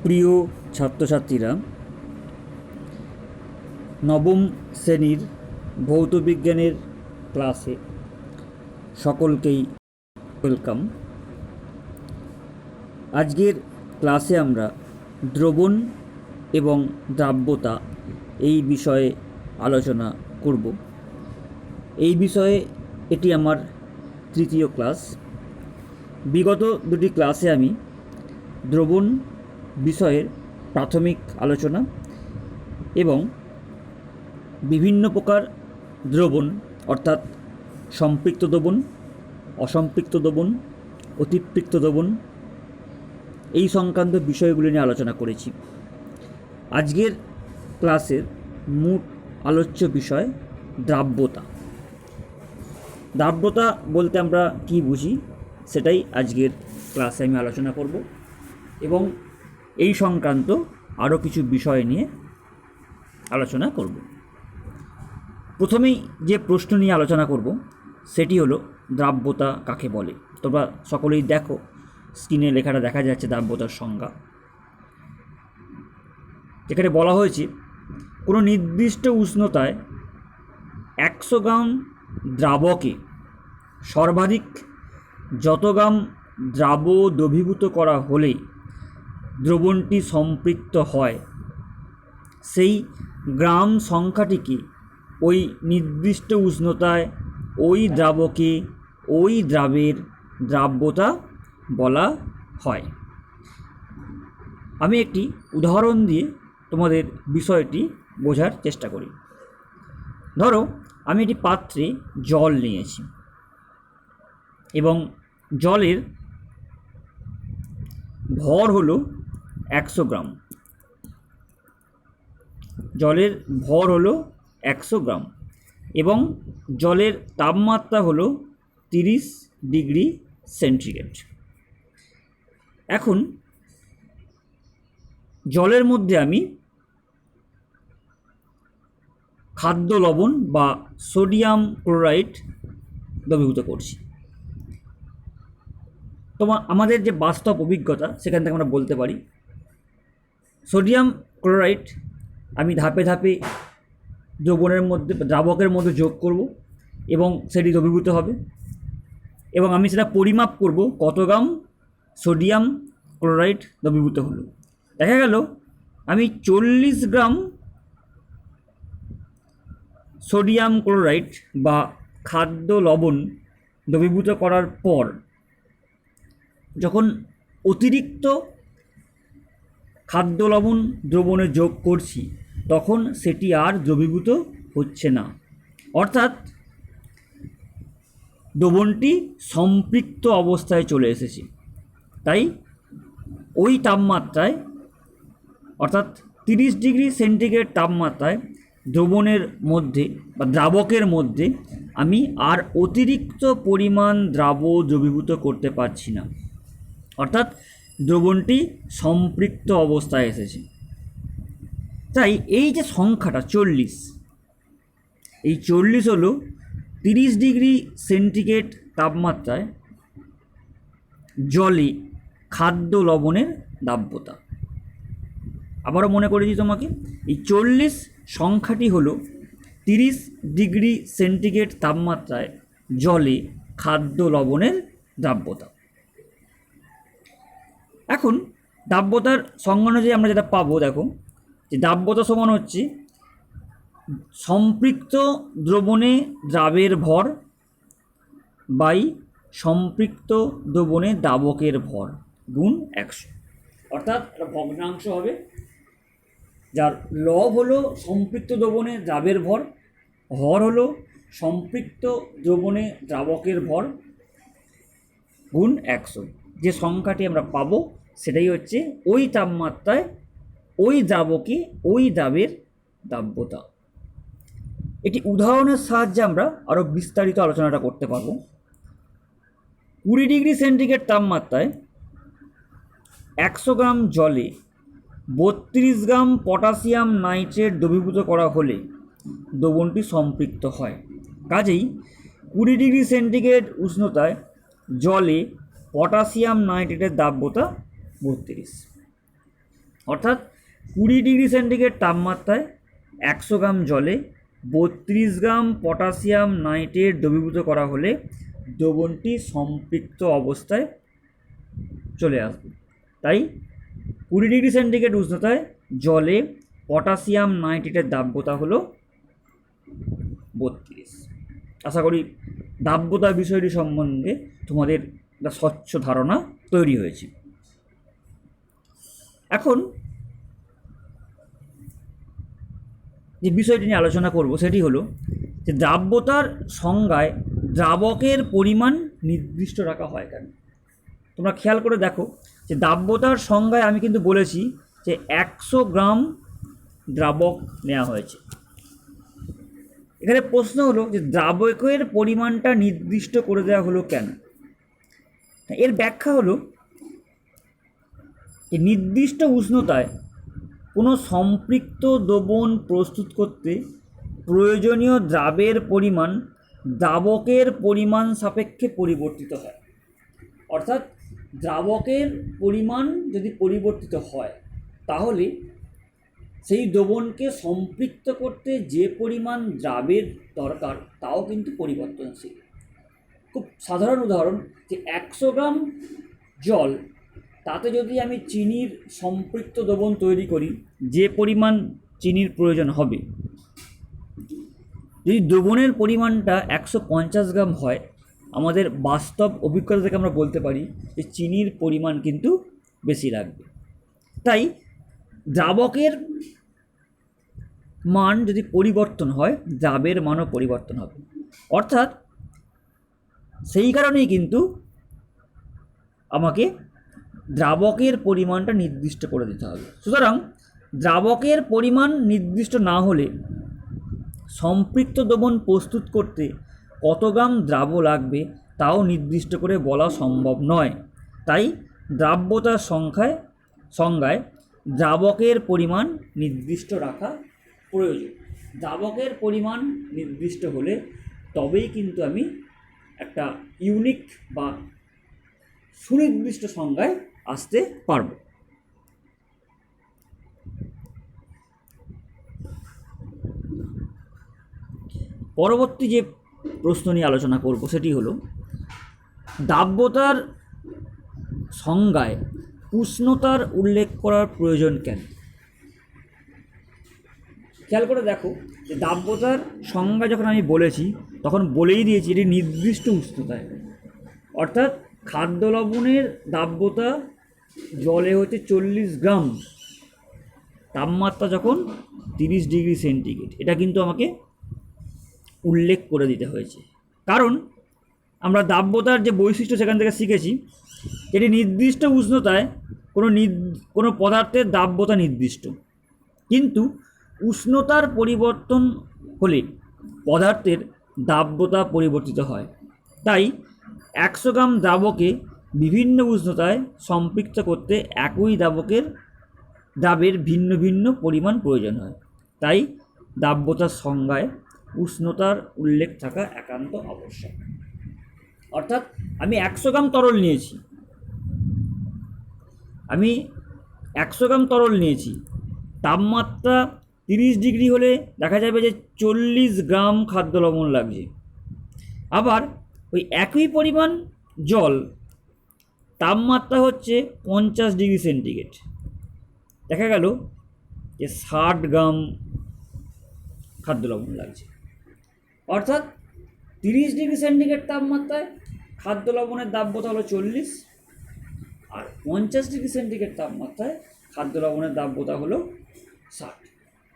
প্রিয় ছাত্রছাত্রীরা, নবম শ্রেণীর ভৌত বিজ্ঞানের ক্লাসে সকলকেই ওয়েলকাম। আজকের ক্লাসে আমরা দ্রবণ এবং দ্রাব্যতা এই বিষয়ে আলোচনা করব। এই বিষয়ে এটি আমার তৃতীয় ক্লাস। বিগত দুটি ক্লাসে আমি দ্রবণ বিষয়ের প্রাথমিক আলোচনা এবং বিভিন্ন প্রকার দ্রবণ অর্থাৎ সম্পৃক্ত দ্রবণ, অসম্পৃক্ত দ্রবণ, অতিপৃক্ত দ্রবণ এই সংক্রান্ত বিষয়গুলি নিয়ে আলোচনা করেছি। আজকের ক্লাসের মূল আলোচ্য বিষয় দ্রাব্যতা। দ্রাব্যতা বলতে আমরা কি বুঝি সেটাই আজকের ক্লাসে আমি আলোচনা করব এবং এই সংক্রান্ত আরও কিছু বিষয় নিয়ে আলোচনা করব। প্রথমেই যে প্রশ্ন নিয়ে আলোচনা করব সেটি হলো দ্রাব্যতা কাকে বলে। তোমরা সকলেই দেখো, স্ক্রিনে লেখাটা দেখা যাচ্ছে দ্রাব্যতার সংজ্ঞা। যেখানে বলা হয়েছে কোনো নির্দিষ্ট উষ্ণতায় 100 গ্রাম দ্রাবকে সর্বাধিক যত গ্রাম দ্রাব দ্রবীভূত করা হলে দ্রবণটি সম্পৃক্ত হয়, সেই গ্রাম সংখ্যাটিকে ওই নির্দিষ্ট উষ্ণতায় ওই দ্রাবকে ওই দ্রাবের দ্রাব্যতা বলা হয়। আমি একটি উদাহরণ দিয়ে তোমাদের বিষয়টি বোঝার চেষ্টা করি। ধরো আমি একটি পাত্রে জল নিয়েছি এবং জলের ভর হলো 100 গ্রাম। জলের ভর হলো 100 গ্রাম এবং জলের তাপমাত্রা হলো 30 ডিগ্রি সেন্টিগ্রেড। এখন জলের মধ্যে আমি খাদ্য লবণ বা সোডিয়াম ক্লোরাইড দ্রবীভূত করছি। আমাদের যে বাস্তব অভিজ্ঞতা সেখান থেকে আমরা বলতে পারি সোডিয়াম ক্লোরাইড আমি ধাপে ধাপে দ্রাবকের মধ্যে যোগ করব এবং সেটি দ্রবীভূত হবে এবং আমি সেটা পরিমাপ করব কত গ্রাম সোডিয়াম ক্লোরাইড দ্রবীভূত হলো। দেখা গেল আমি 40 গ্রাম সোডিয়াম ক্লোরাইড বা খাদ্য লবণ দ্রবীভূত করার পর যখন অতিরিক্ত খাদ্য লবণ দ্রবণে যোগ করছি তখন সেটি আর দ্রবীভূত হচ্ছে না, অর্থাৎ দ্রবণটি সম্পৃক্ত অবস্থায় চলে এসেছে। তাই ওই তাপমাত্রায় অর্থাৎ 30 ডিগ্রি সেন্টিগ্রেড তাপমাত্রায় দ্রবণের মধ্যে বা দ্রাবকের মধ্যে আমি আর অতিরিক্ত পরিমাণ দ্রবীভূত করতে পারছি না, অর্থাৎ দ্রবণটি সম্পৃক্ত অবস্থায় এসেছে। তাই এই যে সংখ্যাটা 40, এই 40 হলো 30 ডিগ্রি সেন্টিগ্রেড তাপমাত্রায় জলে খাদ্য লবণের দ্রাব্যতা। আবারও মনে করে দিই তোমাকে, এই 40 সংখ্যাটি হলো 30 ডিগ্রি সেন্টিগ্রেড তাপমাত্রায় জলে খাদ্য লবণের দ্রাব্যতা। এখন দ্রাব্যতার সংজ্ঞা অনুযায়ী আমরা যেটা পাবো, দেখো যে দ্রাব্যতা সমান হচ্ছে সম্পৃক্ত দ্রবণে দ্রাবের ভর বাই সম্পৃক্ত দ্রবণে দ্রাবকের ভর গুণ 100, অর্থাৎ একটা ভগ্নাংশ হবে যার লব হলো সম্পৃক্ত দ্রবণে দ্রাবের ভর, হর হলো সম্পৃক্ত দ্রবণে দ্রাবকের ভর গুণ 100। যে সংখ্যাটি আমরা পাবো সেটাই হচ্ছে ওই তাপমাত্রায় ওই দ্রাবকে ওই দ্রাবের দ্রাব্যতা। এটি উদাহরণের সাহায্যে আমরা আরও বিস্তারিত আলোচনাটা করতে পারবো। 20 ডিগ্রি সেন্টিগ্রেড তাপমাত্রায় 100 গ্রাম জলে 32 গ্রাম পটাশিয়াম নাইট্রেট দ্রবীভূত করা হলে দ্রবণটি সম্পৃক্ত হয়। কাজেই 20 ডিগ্রি সেন্টিগ্রেড উষ্ণতায় জলে পটাশিয়াম নাইট্রেটের দ্রাব্যতা 32। অর্থাৎ 20 ডিগ্রি সেন্টিগ্রেড তাপমাত্রায় 100 গ্রাম জলে 32 গ্রাম পটাশিয়াম নাইট্রেট দ্রবীভূত করা হলে দ্রবণটি সম্পৃক্ত অবস্থায় চলে আসবে। তাই 20 ডিগ্রি সেন্টিগ্রেড উষ্ণতায় জলে পটাশিয়াম নাইট্রেটের দাব্যতা হলো 32। আশা করি দাব্যতা বিষয়টি সম্বন্ধে তোমাদের একটা স্বচ্ছ ধারণা তৈরি হয়েছে। এখন যে বিষয়টি নিয়ে আলোচনা করব সেটি হলো যে দ্রাব্যতার সংজ্ঞায় দ্রাবকের পরিমাণ নির্দিষ্ট রাখা হয় কেন। তোমরা খেয়াল করে দেখো যে দ্রাব্যতার সংজ্ঞায় আমি কিন্তু বলেছি যে 100 গ্রাম দ্রাবক নেওয়া হয়েছে। এখানে প্রশ্ন হলো যে দ্রাবকের পরিমাণটা নির্দিষ্ট করে দেওয়া হলো কেন। এর ব্যাখ্যা হলো যে নির্দিষ্ট উষ্ণতায় কোনো সম্পৃক্ত দ্রবণ প্রস্তুত করতে প্রয়োজনীয় দ্রাবের পরিমাণ দ্রাবকের পরিমাণ সাপেক্ষে পরিবর্তিত হয়। অর্থাৎ দ্রাবকের পরিমাণ যদি পরিবর্তিত হয় তাহলে সেই দ্রবণকে সম্পৃক্ত করতে যে পরিমাণ দ্রাবের দরকার তাও কিন্তু পরিবর্তনশীল। খুব সাধারণ উদাহরণ যে 100 গ্রাম জল, তাতে যদি আমি চিনির সম্পৃক্ত দ্রবণ তৈরি করি, যে পরিমাণ চিনির প্রয়োজন হবে, যদি দ্রবণের পরিমাণটা 150 গ্রাম হয়, আমাদের বাস্তব অভিজ্ঞতা থেকে আমরা বলতে পারি যে চিনির পরিমাণ কিন্তু বেশি লাগবে। তাই দ্রাবকের মান যদি পরিবর্তন হয়, দ্রাবের মানও পরিবর্তন হবে। অর্থাৎ সেই কারণেই কিন্তু আমাকে দ্রাবকের পরিমাণটা নির্দিষ্ট করে দিতে হবে। সুতরাং দ্রাবকের পরিমাণ নির্দিষ্ট না হলে সম্পৃক্ত দ্রবণ প্রস্তুত করতে কত গ্রাম দ্রাব্য লাগবে তাও নির্দিষ্ট করে বলা সম্ভব নয়। তাই দ্রাব্যতার সংজ্ঞায় দ্রাবকের পরিমাণ নির্দিষ্ট রাখা প্রয়োজন। দ্রাবকের পরিমাণ নির্দিষ্ট হলে তবেই কিন্তু আমি একটা ইউনিক বা সুনির্দিষ্ট সংজ্ঞায় আসতে পারব। পরবর্তী যে প্রশ্ন নিয়ে আলোচনা করব সেটি হলো দাব্যতার সংজ্ঞায় উষ্ণতার উল্লেখ করার প্রয়োজন কেন। খেয়াল করে দেখো যে দাব্যতার সংজ্ঞা যখন আমি বলেছি তখন বলেই দিয়েছি এটি নির্দিষ্ট উষ্ণতায়, অর্থাৎ খাদ্য লবণের দাব্যতা জলে হচ্ছে 40 গ্রাম, তাপমাত্রা যখন 30 ডিগ্রি সেন্টিগ্রেড, এটা কিন্তু আমাকে উল্লেখ করে দিতে হয়েছে। কারণ আমরা দাব্যতার যে বৈশিষ্ট্য সেখান থেকে শিখেছি, এটি নির্দিষ্ট উষ্ণতায় কোনো পদার্থের দাব্যতা নির্দিষ্ট, কিন্তু উষ্ণতার পরিবর্তন হলে পদার্থের দাব্যতা পরিবর্তিত হয়। তাই 100 গ্রাম দ্রাবকে বিভিন্ন উষ্ণতায় সম্পৃক্ত করতে একই দ্রাবের ভিন্ন ভিন্ন পরিমাণ প্রয়োজন হয়। তাই দাব্যতার সংজ্ঞায় উষ্ণতার উল্লেখ থাকা একান্ত আবশ্যক। অর্থাৎ আমি 100 গ্রাম তরল নিয়েছি, তাপমাত্রা 30 ডিগ্রি হলে দেখা যাবে যে 40 গ্রাম খাদ্য লবণ লাগছে। আবার ওই একই পরিমাণ জল, তাপমাত্রা হচ্ছে 50 ডিগ্রি সেন্টিগ্রেড, দেখা গেল যে 60 গ্রাম খাদ্য লবণ লাগছে। অর্থাৎ 30 ডিগ্রি সেন্টিগ্রেড তাপমাত্রায় খাদ্য লবণের দাব্যতা হলো 40, আর 50 ডিগ্রি সেন্টিগ্রেড তাপমাত্রায় খাদ্য লবণের দাব্যতা হলো 60।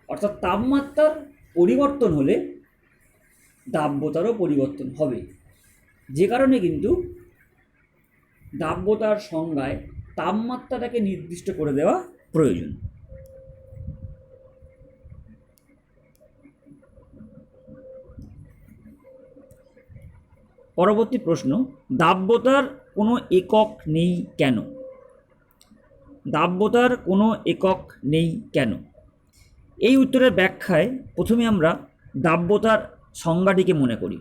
অর্থাৎ তাপমাত্রার পরিবর্তন হলে দাব্যতারও পরিবর্তন হবে, যে কারণে কিন্তু দাব্যতার সংজ্ঞায় তাপমাত্রাটাকে নির্দিষ্ট করে দেওয়া প্রয়োজন। পরবর্তী প্রশ্ন, দাব্যতার কোনো একক নেই কেন? দাব্যতার কোনো একক নেই কেন? এই উত্তরের ব্যাখ্যায় প্রথমে আমরা দাব্যতার সংজ্ঞাটিকে মনে করি,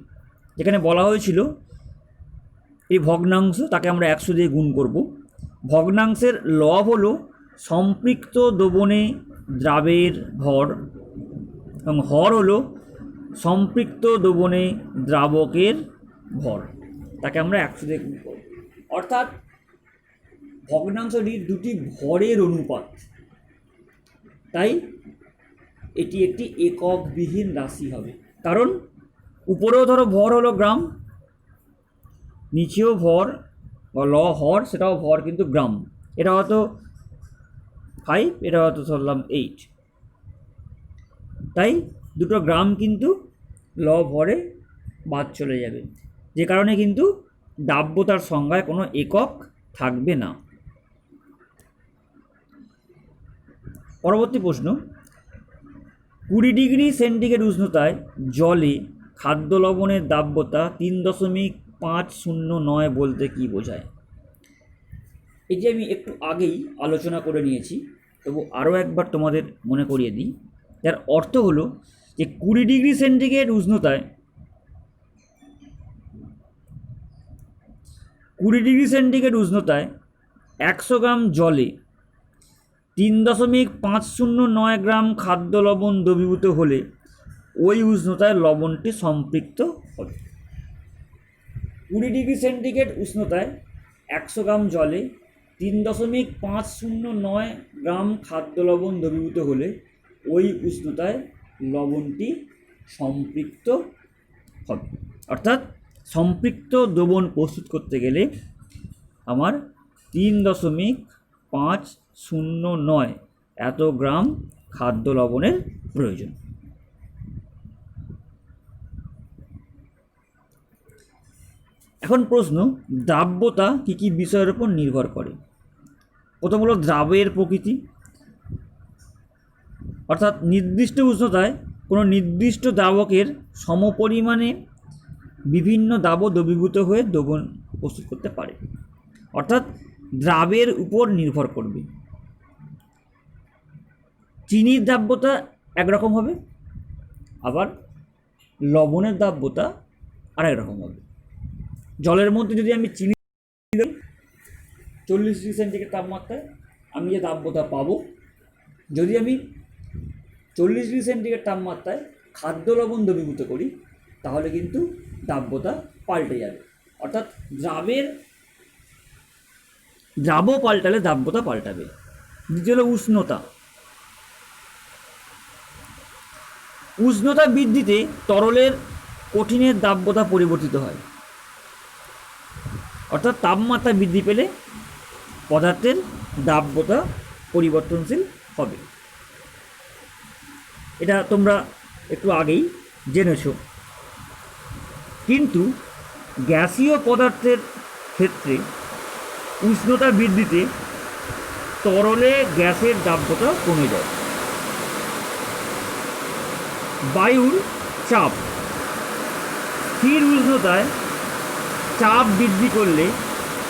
যেখানে বলা হয়েছিল এই ভগ্নাংশ, তাকে আমরা 100 দিয়ে গুণ করব। ভগ্নাংশের লব হলো সম্পৃক্ত দ্রবণে দ্রাবের ভর, এবং হর হলো সম্পৃক্ত দ্রবণে দ্রাবকের ভর, তাকে আমরা 100 দিয়ে গুণ করব। অর্থাৎ ভগ্নাংশটি দুটি ভরের অনুপাত, তাই এটি একটি এককবিহীন রাশি হবে। কারণ উপরেও ধরো ভর হলো গ্রাম, নিচেও ভর বা হর, সেটাও ভর কিন্তু গ্রাম। এটা হয়তো 5, এটা হয়তো ধরলাম 8, তাই দুটো গ্রাম কিন্তু ভরে বাদ চলে যাবে, যে কারণে কিন্তু দাব্যতার সংজ্ঞায় কোনো একক থাকবে না। পরবর্তী প্রশ্ন, 20 ডিগ্রি সেন্টিগ্রেড উষ্ণতায় জলে খাদ্য লবণের দাব্যতা 3.509 বলতে কি বোঝায়? এই যে আমি একটু আগেই আলোচনা করে নিয়েছি, তবু আরও একবার তোমাদের মনে করিয়ে দিই। যার অর্থ হলো যে 20 ডিগ্রি সেন্টিগ্রেড উষ্ণতায় 100 গ্রাম জলে 3.509 গ্রাম খাদ্য লবণ দ্রবীভূত হলে ওই উষ্ণতায় লবণটি সম্পৃক্ত হবে। 20 ডিগ্রি সেন্টিগ্রেড উষ্ণতায় 100 গ্রাম জলে 3.509 গ্রাম খাদ্য লবণ দ্রবীভূত হলে ওই উষ্ণতায় লবণটি সম্পৃক্ত হবে। অর্থাৎ সম্পৃক্ত দ্রবণ প্রস্তুত করতে গেলে আমার 3.509 এত গ্রাম খাদ্য লবণের প্রয়োজন। এখন প্রশ্ন, দ্রাব্যতা কী কী বিষয়ের উপর নির্ভর করে? প্রথম হলো দ্রাবের প্রকৃতি, অর্থাৎ নির্দিষ্ট উষ্ণতায় কোনো নির্দিষ্ট দ্রাবকের সমপরিমাণে বিভিন্ন দ্রাবক দ্রবীভূত হয়ে দ্রবণ প্রস্তুত করতে পারে, অর্থাৎ দ্রাবের উপর নির্ভর করবে। চিনির দ্রাব্যতা একরকম হবে, আবার লবণের দ্রাব্যতা আরেক রকম হবে। জলের মধ্যে যদি আমি চিনি দিই 40 ডিগ্রি সেন্টিগ্রেড তাপমাত্রায়, আমি যে দ্রাব্যতা পাবো, যদি আমি 40 ডিগ্রি সেন্টিগ্রেড তাপমাত্রায় খাদ্য লবণ দ্রবীভূত করি, তাহলে কিন্তু দ্রাব্যতা পাল্টে যাবে। অর্থাৎ দ্রাব পাল্টালে দ্রাব্যতা পাল্টাবে। দ্বিতীয় হলো উষ্ণতা। উষ্ণতা বৃদ্ধিতে তরলের কঠিনের দ্রাব্যতা পরিবর্তিত হয়, অর্থাৎ তাপমাত্রা বৃদ্ধি পেলে পদার্থের দ্রাব্যতা পরিবর্তনশীল হবে। এটা তোমরা একটু আগেই জেনেছো। কিন্তু গ্যাসীয় পদার্থের ক্ষেত্রে উষ্ণতা বৃদ্ধিতে তরলে গ্যাসের দ্রাব্যতা কমে যায়। বায়ুর চাপ, স্থির উষ্ণতায় চাপ বৃদ্ধি করলে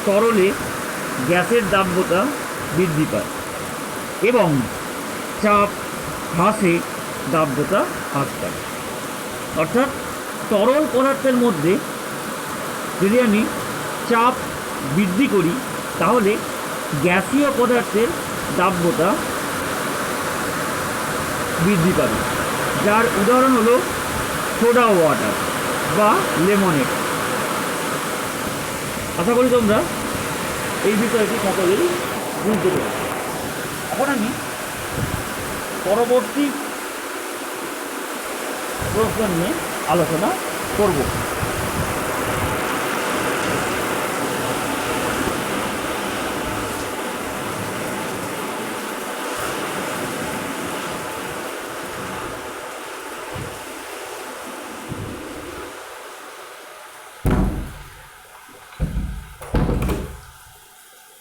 তরলে গ্যাসের দ্রাব্যতা বৃদ্ধি পায়, এবং চাপ হ্রাসে দ্রাব্যতা হ্রাস পায়। অর্থাৎ তরল পদার্থের মধ্যে যদি আমি চাপ বৃদ্ধি করি, তাহলে গ্যাসীয় পদার্থের দ্রাব্যতা বৃদ্ধি পাবে, যার উদাহরণ হলো সোডা ওয়াটার বা লেমনেড। আশা করি তোমরা এই বিষয়টি সকলেই বুঝতে পেরেছ। এখন আমি পরবর্তী প্রশ্ন নিয়ে আলোচনা করব।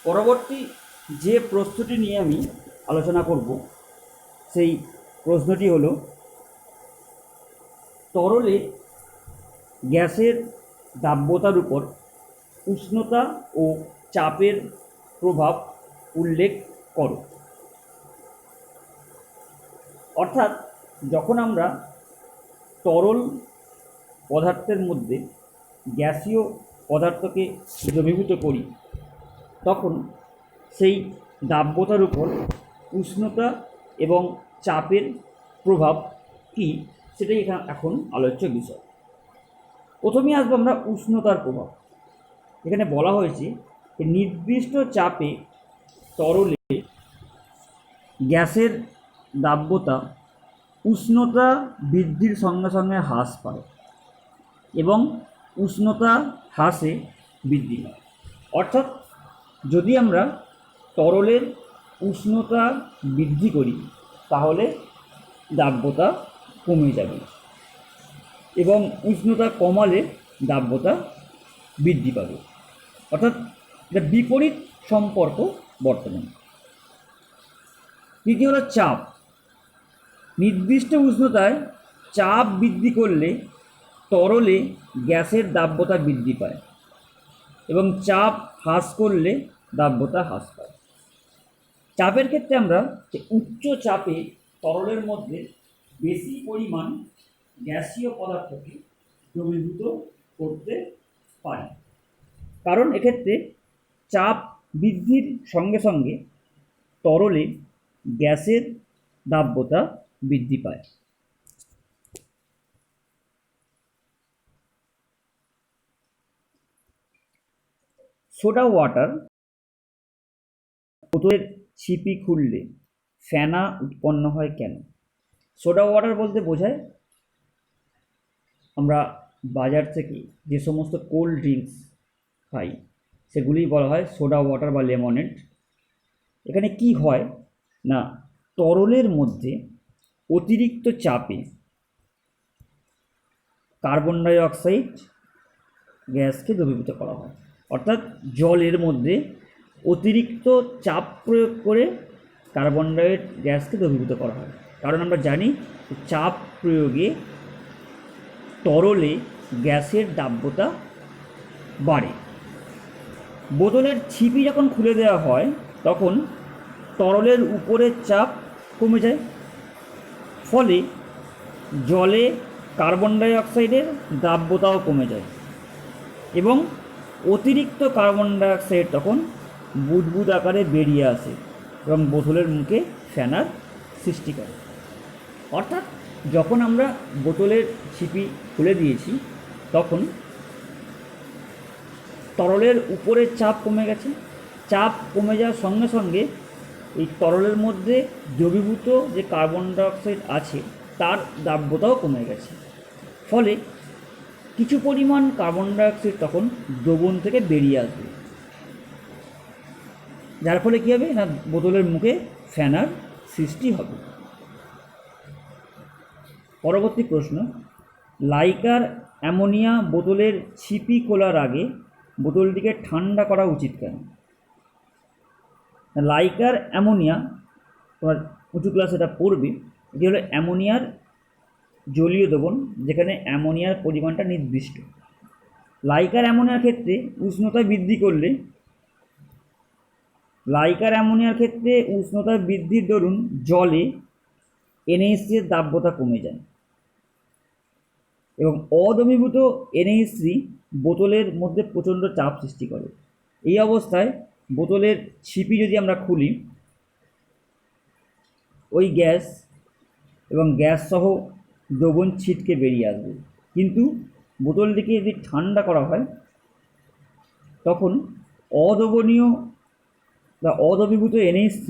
পরবর্তী যে প্রশ্নটি নিয়ে আমি আলোচনা করব, সেই প্রশ্নটি হলো, তরলে গ্যাসের দাব্যতার উপর উষ্ণতা ও চাপের প্রভাব উল্লেখ করো। অর্থাৎ যখন আমরা তরল পদার্থের মধ্যে গ্যাসীয় পদার্থকে দ্রবীভূত করি, তখন সেই দাব্যতার উপর উষ্ণতা এবং চাপের প্রভাব কী সেটাই এখন আলোচ্য বিষয়। প্রথমেই আসবো আমরা উষ্ণতার প্রভাব। এখানে বলা হয়েছে যে নির্দিষ্ট চাপে তরলে গ্যাসের দাব্যতা উষ্ণতা বৃদ্ধির সঙ্গে সঙ্গে হ্রাস পায় এবং উষ্ণতা হ্রাসে বৃদ্ধি পায়। অর্থাৎ যদি আমরা তরলের উষ্ণতা বৃদ্ধি করি তাহলে দাব্যতা কমে যাবে এবং উষ্ণতা কমালে দাব্যতা বৃদ্ধি পাবে। অর্থাৎ এটা বিপরীত সম্পর্ক বর্তমান। দ্বিতীয় হলো চাপ। নির্দিষ্ট উষ্ণতায় চাপ বৃদ্ধি করলে তরলে গ্যাসের দাব্যতা বৃদ্ধি পায় এবং চাপ হ্রাস করলে দাব্যতা হ্রাস পায়। চাপের ক্ষেত্রে আমরা উচ্চ চাপে তরলের মধ্যে বেশি পরিমাণ গ্যাসীয় পদার্থকে দ্রবীভূত করতে পারি, কারণ এক্ষেত্রে চাপ বৃদ্ধির সঙ্গে সঙ্গে তরলে গ্যাসের দাব্যতা বৃদ্ধি পায়। সোডা ওয়াটার বোতলের ছিপি খুললে ফেনা উৎপন্ন হয় কেন? সোডা ওয়াটার বলতে বোঝায় আমরা বাজার থেকে যে সমস্ত কোল্ড ড্রিঙ্কস খাই সেগুলিই বলা হয় সোডা ওয়াটার বা লেমনেড। এখানে কি হয় না, তরলের মধ্যে অতিরিক্ত চাপে কার্বন ডাই অক্সাইড গ্যাসকে দ্রবীভূত করা হয়। অর্থাৎ জলের মধ্যে অতিরিক্ত চাপ প্রয়োগ করে কার্বন ডাইঅক্সাইড গ্যাসকে দ্রবীভূত করা হয়। কারণ আমরা জানি চাপ প্রয়োগে তরলে গ্যাসের দাব্যতা বাড়ে। বোতলের ছিপি যখন খুলে দেওয়া হয় তখন তরলের উপরের চাপ কমে যায়, ফলে জলে কার্বন ডাই অক্সাইডের দাব্যতাও কমে যায় এবং অতিরিক্ত কার্বন ডাই অক্সাইড তখন বুদবুদ আকারে বেরিয়ে আসে এবং বোতলের মুখে ফেনার সৃষ্টি করে। অর্থাৎ যখন আমরা বোতলের ছিপি খুলে দিয়েছি তখন তরলের উপরের চাপ কমে গেছে। চাপ কমে যাওয়ার সঙ্গে সঙ্গে এই তরলের মধ্যে দ্রবীভূত যে কার্বন ডাইঅক্সাইড আছে তার দাব্যতাও কমে গেছে, ফলে কিছু পরিমাণ কার্বন ডাইঅক্সাইড তখন দ্রবণ থেকে বেরিয়ে আসবে, যার ফলে কী হবে না, বোতলের মুখে ফেনার সৃষ্টি হবে। পরবর্তী প্রশ্ন, লাইকার অ্যামোনিয়া বোতলের ছিপি খোলার আগে বোতলটিকে ঠান্ডা করা উচিত কেন? লাইকার অ্যামোনিয়া তোমার উঁচু ক্লাস এটা পড়বে। এটি হলো অ্যামোনিয়ার জলীয় দ্রবণ, যেখানে অ্যামোনিয়ার পরিমাণটা নির্দিষ্ট। লাইকার অ্যামোনিয়ার ক্ষেত্রে উষ্ণতা বৃদ্ধি করলে উষ্ণতা বৃদ্ধির দরুন জলে NH3 এর দাব্যতা কমে যায় এবং অদ্রবীভূত NH3 বোতলের মধ্যে প্রচণ্ড চাপ সৃষ্টি করে। এই অবস্থায় বোতলের ছিপি যদি আমরা খুলি, ওই গ্যাস এবং গ্যাস সহ দ্রবণ ছিটকে বেরিয়ে আসবে। কিন্তু বোতলটিকে যদি ঠান্ডা করা হয় তখন অদ্রবীভূত NH3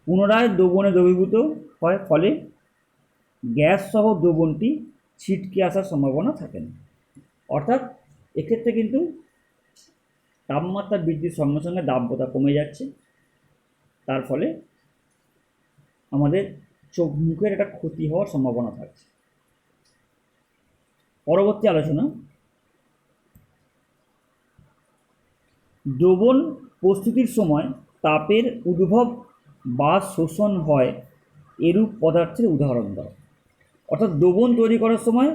পুনরায় দ্রবণে দ্রবীভূত হয়, ফলে গ্যাস সহ দ্রবণটি ছিটকে আসার সম্ভাবনা থাকে না। অর্থাৎ এক্ষেত্রে কিন্তু তাপমাত্রা বৃদ্ধির সঙ্গে সঙ্গে দাব্যতা কমে যাচ্ছে, তার ফলে আমাদের চোখ মুখের একটা ক্ষতি হওয়ার সম্ভাবনা থাকছে। পরবর্তী আলোচনা, দ্রবণ প্রস্তুতির সময় তাপের উদ্ভব বা শোষণ হয় এরূপ পদার্থের উদাহরণ দাও। অর্থাৎ দ্রবণ তৈরি করার সময়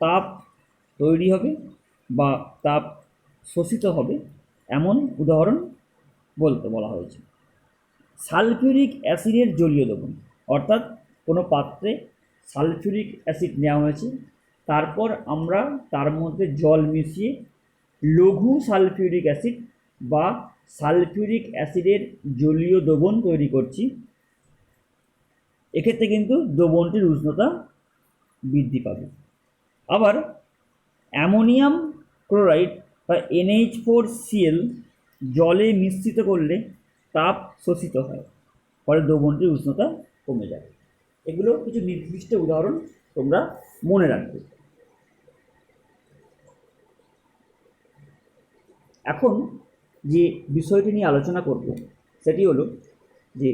তাপ তৈরি হবে বা তাপ শোষিত হবে এমন উদাহরণ বলতে বলা হয়েছে। সালফিউরিক অ্যাসিডের জলীয় দ্রবণ, অর্থাৎ কোনো পাত্রে সালফিউরিক অ্যাসিড নেওয়া হয়েছে, তারপর আমরা তার মধ্যে জল মিশিয়ে লঘু সালফিউরিক অ্যাসিড বা সালফিউরিক অ্যাসিডের জলীয় দ্রবণ তৈরি করছি, এক্ষেত্রে কিন্তু দ্রবণটির উষ্ণতা বৃদ্ধি পাবে। আবার অ্যামোনিয়াম ক্লোরাইড বা NH4Cl জলে মিশ্রিত করলে তাপ শোষিত হয়, ফলে দ্রবণটির উষ্ণতা কমে যায়। এগুলো কিছু নির্দিষ্ট উদাহরণ, তোমরা মনে রাখবে। এখন যে বিষয়টি নিয়ে আলোচনা করব সেটি হলো যে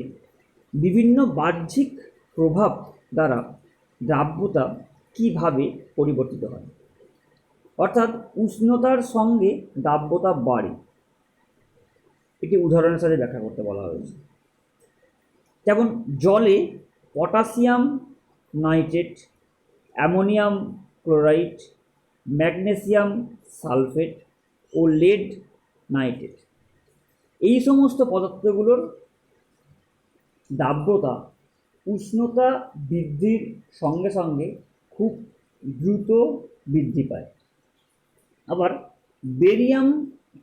বিভিন্ন বাহ্যিক প্রভাব দ্বারা দ্রাব্যতা কীভাবে পরিবর্তিত হয়, অর্থাৎ উষ্ণতার সঙ্গে দ্রাব্যতা বাড়ে। এটি উদাহরণের সাথে ব্যাখ্যা করতে বলা হয়েছে। যেমন জলে potassium nitrate, ammonium chloride, magnesium sulphate ও লেড নাইট্রেট, এই সমস্ত পদার্থগুলোর দ্রাব্যতা উষ্ণতা বৃদ্ধির সঙ্গে সঙ্গে খুব দ্রুত বৃদ্ধি পায়। আবার বেরিয়াম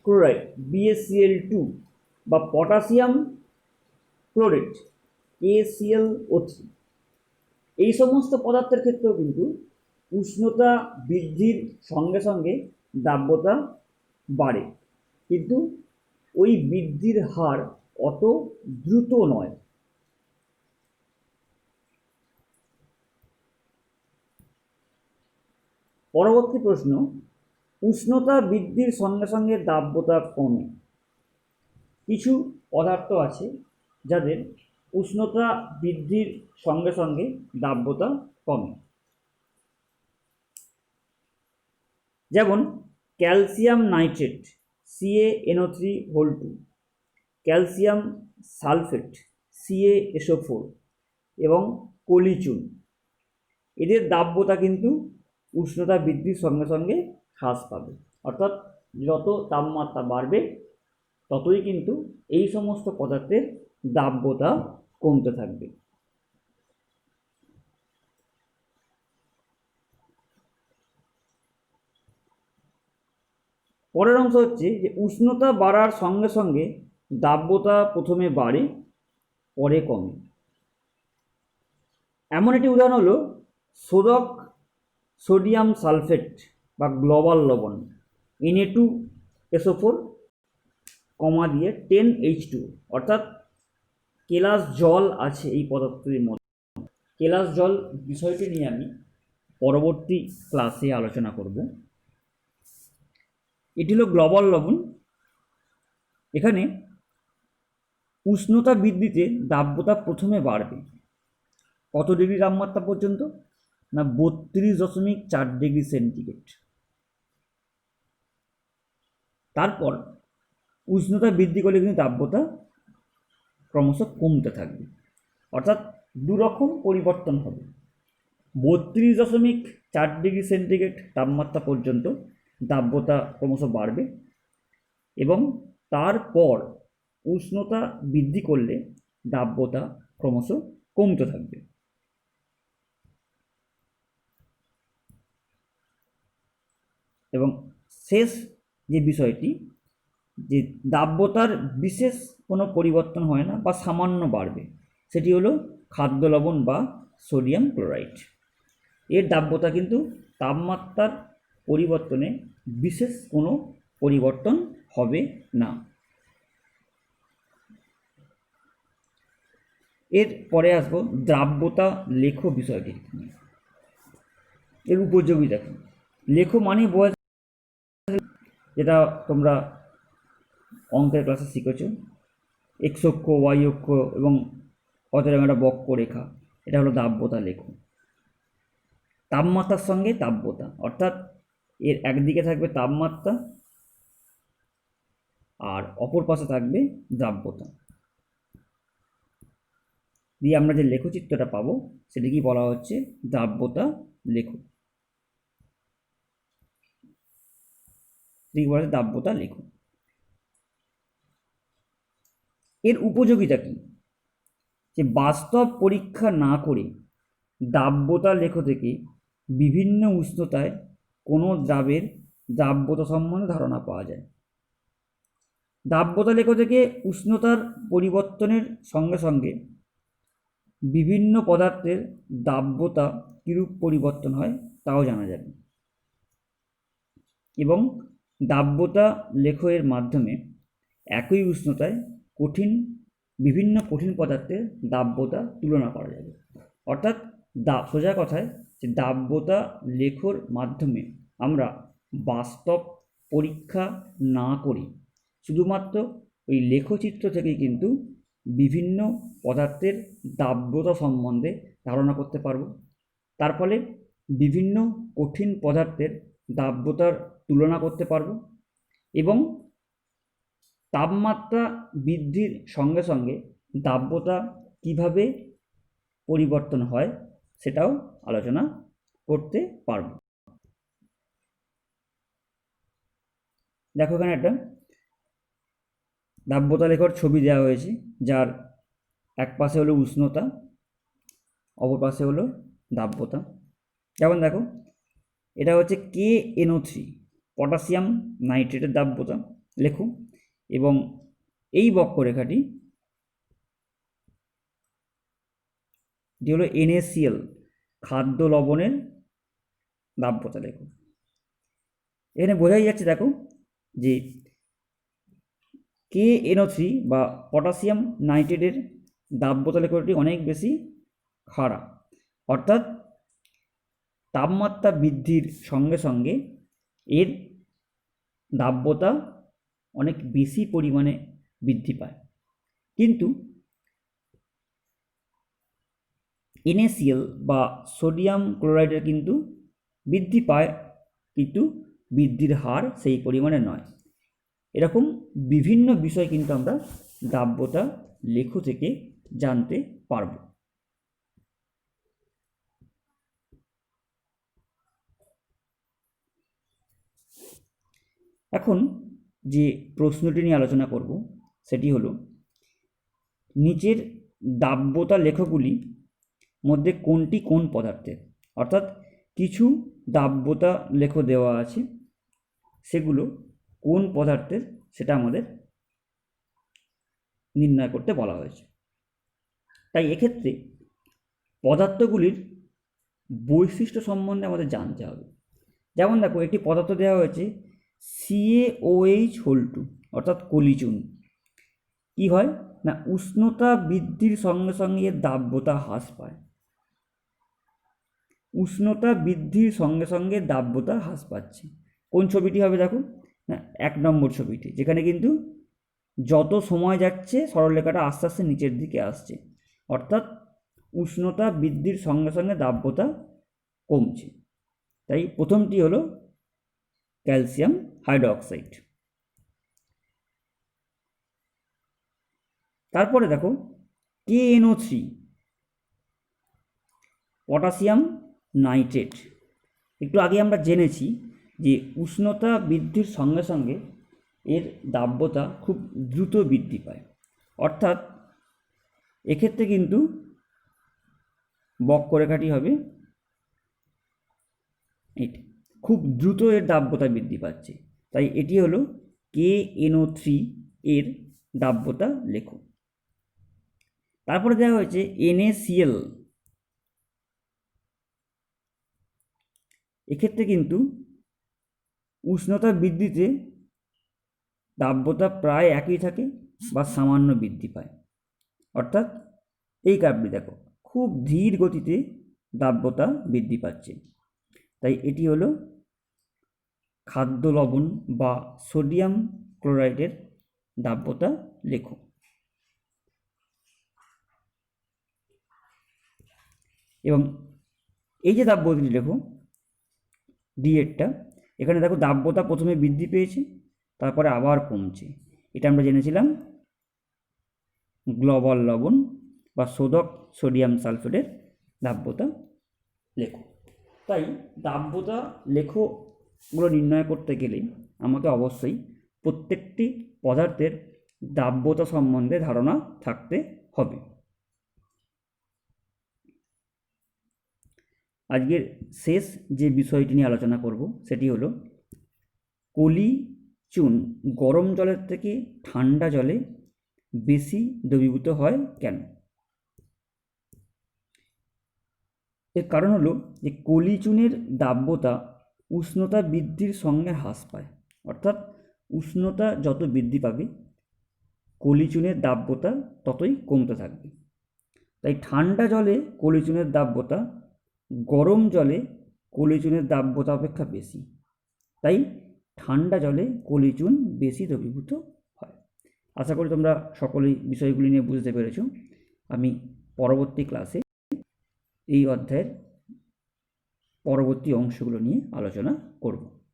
ক্লোরাইড BaCl2 বা পটাশিয়াম ক্লোরেট KClO3, এই সমস্ত পদার্থের ক্ষেত্রেও কিন্তু উষ্ণতা বৃদ্ধির সঙ্গে সঙ্গে দ্রাব্যতা বাড়ে, কিন্তু ওই বৃদ্ধির হার অত দ্রুত নয়। পরবর্তী প্রশ্ন, উষ্ণতা বৃদ্ধির সঙ্গে সঙ্গে দ্রাব্যতা কমে। কিছু পদার্থ আছে যাদের উষ্ণতা বৃদ্ধির সঙ্গে সঙ্গে দ্রাব্যতা কমে, যেমন calcium nitrate CaNO3(2), calcium sulphate CaSO4 এবং কলিচুন। এদের দ্রাব্যতা কিন্তু উষ্ণতা বৃদ্ধির সঙ্গে সঙ্গে হ্রাস পাবে, অর্থাৎ যত তাপমাত্রা বাড়বে ততই কিন্তু এই সমস্ত পদার্থের দ্রাব্যতা কমতে থাকবে। পরের অংশ হচ্ছে যে উষ্ণতা বাড়ার সঙ্গে সঙ্গে দ্রাব্যতা প্রথমে বাড়ে পরে কমে। এমন একটি উদাহরণ হলো শোধক সোডিয়াম সালফেট বা গ্লোবাল লবণ Na2SO4 দিয়ে 10H2, অর্থাৎ কেলাস জল আছে এই পদার্থটির মধ্যে। কেলাস জল বিষয়টি নিয়ে আমি পরবর্তী ক্লাসে আলোচনা করব। এটি হলো গ্লোবাল লবণ। এখানে উষ্ণতা বৃদ্ধিতে দ্রাব্যতা প্রথমে বাড়বে কত ডিগ্রি তাপমাত্রা পর্যন্ত, না 32.4 ডিগ্রি সেন্টিগ্রেড। তারপর উষ্ণতা বৃদ্ধি করলে কিন্তু দ্রাব্যতা ক্রমশ কমতে থাকবে, অর্থাৎ দুরকম পরিবর্তন হবে। 32.4 ডিগ্রি সেন্টিগ্রেড তাপমাত্রা পর্যন্ত দ্রাব্যতা ক্রমশ বাড়বে এবং তারপর উষ্ণতা বৃদ্ধি করলে দ্রাব্যতা ক্রমশ কমতে থাকবে। এবং শেষ যে বিষয়টি, যে দ্রাব্যতার বিশেষ কোনো পরিবর্তন হয় না বা সামান্য বাড়বে, সেটি হলো খাদ্য লবণ বা সোডিয়াম ক্লোরাইড। এর দ্রাব্যতা কিন্তু তাপমাত্রার পরিবর্তনে বিশেষ কোনো পরিবর্তন হবে না। এর পরে আসবো দ্রাব্যতা লেখো বিষয়টি নিয়ে। এর উপযোগিতা কি? লেখো মানে বোঝা, যেটা তোমরা অঙ্কের ক্লাসে শিখেছ, এক্স অক্ষ, ওয়াই অক্ষ এবং অতএব একটা বক্ররেখা, এটা হলো দ্রাব্যতা লেখো। তাপমাত্রার সঙ্গে দ্রাব্যতা, অর্থাৎ এর একদিকে থাকবে তাপমাত্রা আর অপর পাশে থাকবে দ্রাব্যতা, দিয়ে আমরা যে লেখচিত্রটা পাবো সেটি কি বলা হচ্ছে, দ্রাব্যতা লেখো। দ্রাব্যতা লেখো। এর উপযোগিতা কি? যে বাস্তব পরীক্ষা না করে দ্রাব্যতা লেখো থেকে বিভিন্ন উষ্ণতায় কোনো দ্রাবের দ্রাব্যতা সম্বন্ধে ধারণা পাওয়া যায়। দাব্যতা লেখ থেকে উষ্ণতার পরিবর্তনের সঙ্গে সঙ্গে বিভিন্ন পদার্থের দাব্যতা কিরূপ পরিবর্তন হয় তাও জানা যাবে। এবং দাব্যতা লেখ এর মাধ্যমে একই উষ্ণতায় বিভিন্ন কঠিন পদার্থের দাব্যতা তুলনা করা যাবে। অর্থাৎ সোজা কথায় যে দাব্যতা লেখর মাধ্যমে আমরা বাস্তব পরীক্ষা না করি শুধুমাত্র ওই লেখচিত্র থেকেই কিন্তু বিভিন্ন পদার্থের দাব্যতা সম্বন্ধে ধারণা করতে পারব। তার ফলে বিভিন্ন কঠিন পদার্থের দাব্যতার তুলনা করতে পারব এবং তাপমাত্রা বৃদ্ধির সঙ্গে সঙ্গে দাব্যতা কিভাবে পরিবর্তন হয় সেটাও আলোচনা করতে পারব। দেখো এখানে একটা দাব্যতা লেখর ছবি দেওয়া হয়েছে, যার এক পাশে হলো উষ্ণতা, অপর পাশে হলো দাব্যতা। যেমন দেখো এটা হচ্ছে KNO3 পটাশিয়াম নাইট্রেটের দাব্যতা লেখো, এবং এই বক্ররেখাটি হলো NaCl খাদ্য লবণের দাব্যতা লেখো। এখানে বোঝাই যাচ্ছে দেখো যে KNO3 বা পটাশিয়াম নাইট্রেটের দাব্যতা লেখটি অনেক বেশি খাড়া, অর্থাৎ তাপমাত্রা বৃদ্ধির সঙ্গে সঙ্গে এর দাব্যতা অনেক বেশি পরিমাণে বৃদ্ধি পায়। কিন্তু NaCl বা সোডিয়াম ক্লোরাইডের কিন্তু বৃদ্ধি পায়, কিন্তু বৃদ্ধির হার সেই পরিমাণে নয়। এরকম বিভিন্ন বিষয় কিন্তু আমরা দাব্যতা লেখ থেকে জানতে পারব। এখন যে প্রশ্নটি নিয়ে আলোচনা করব সেটি হলো নিচের দাব্যতা লেখগুলি মধ্যে কোনটি কোন পদার্থের, অর্থাৎ কিছু দাব্যতা লেখ দেওয়া আছে, সেগুলো কোন পদার্থের সেটা আমাদের নির্ণয় করতে বলা হয়েছে। তাই এক্ষেত্রে পদার্থগুলির বৈশিষ্ট্য সম্বন্ধে আমাদের জানতে হবে। যেমন দেখো একটি পদার্থ দেওয়া হয়েছে CaOH2 অর্থাৎ কলিচুন। কি হয় না, উষ্ণতা বৃদ্ধির সঙ্গে সঙ্গে এর দাব্যতা হ্রাস পায়। উষ্ণতা বৃদ্ধির সঙ্গে সঙ্গে দাব্যতা হ্রাস পাচ্ছে। কোন ছবিটি হবে দেখো না, 1 নম্বর ছবিটি, যেখানে কিন্তু যত সময় যাচ্ছে সরলরেখাটা আস্তে আস্তে নিচের দিকে আসছে, অর্থাৎ উষ্ণতা বৃদ্ধির সঙ্গে সঙ্গে দাব্যতা কমছে। তাই প্রথমটি হলো ক্যালসিয়াম হাইড্রোক্সাইড। তারপরে দেখো KNO3 পটাশিয়াম নাইট্রেট। একটু আগে আমরা জেনেছি যে উষ্ণতা বৃদ্ধির সঙ্গে সঙ্গে এর দাব্যতা খুব দ্রুত বৃদ্ধি পায়, অর্থাৎ এক্ষেত্রে কিন্তু বক্ররেখাটি হবে এটা, খুব দ্রুত এর দাব্যতা বৃদ্ধি পাচ্ছে। তাই এটি হলো KNO3 এর দাব্যতা লেখো। তারপরে দেওয়া হয়েছে NaCl। এক্ষেত্রে কিন্তু উষ্ণতা বৃদ্ধিতে দাব্যতা প্রায় একই থাকে বা সামান্য বৃদ্ধি পায়, অর্থাৎ এই কার্ভটি দেখো খুব ধীর গতিতে দাব্যতা বৃদ্ধি পাচ্ছে। তাই এটি হলো খাদ্য লবণ বা সোডিয়াম ক্লোরাইডের দাব্যতা লেখো। এবং এই যে দাব্যতাটি লেখো D-এরটা, এখানে দেখো দাব্যতা প্রথমে বৃদ্ধি পেয়েছে, তারপরে আবার কমছে। এটা আমরা জেনেছিলাম গ্লোবাল লবণ বা শোধক সোডিয়াম সালফেটের দাব্যতা লেখো। তাই দাব্যতা লেখগুলো নির্ণয় করতে গেলে আমাকে অবশ্যই প্রত্যেকটি পদার্থের দাব্যতা সম্বন্ধে ধারণা থাকতে হবে। আজকের শেষ যে বিষয়টি নিয়ে আলোচনা করব সেটি হলো কলি চুন গরম জলের থেকে ঠান্ডা জলে বেশি দ্রবীভূত হয় কেন? এর কারণ হলো যে কলি চুনের দাব্যতা উষ্ণতা বৃদ্ধির সঙ্গে হ্রাস পায়। অর্থাৎ উষ্ণতা যত বৃদ্ধি পাবে কলি চুনের দাব্যতা ততই কমতে থাকবে। তাই ঠান্ডা জলে কলি চুনের দাব্যতা গরম জলে কলি চুনের দাব্যতা অপেক্ষা বেশি। তাই ঠান্ডা জলে কলি চুন বেশি দ্রবীভূত হয়। আশা করি তোমরা সকলেই বিষয়গুলি নিয়ে বুঝতে পেরেছ। আমি পরবর্তী ক্লাসে এই অধ্যায়ের পরবর্তী অংশগুলো নিয়ে আলোচনা করব।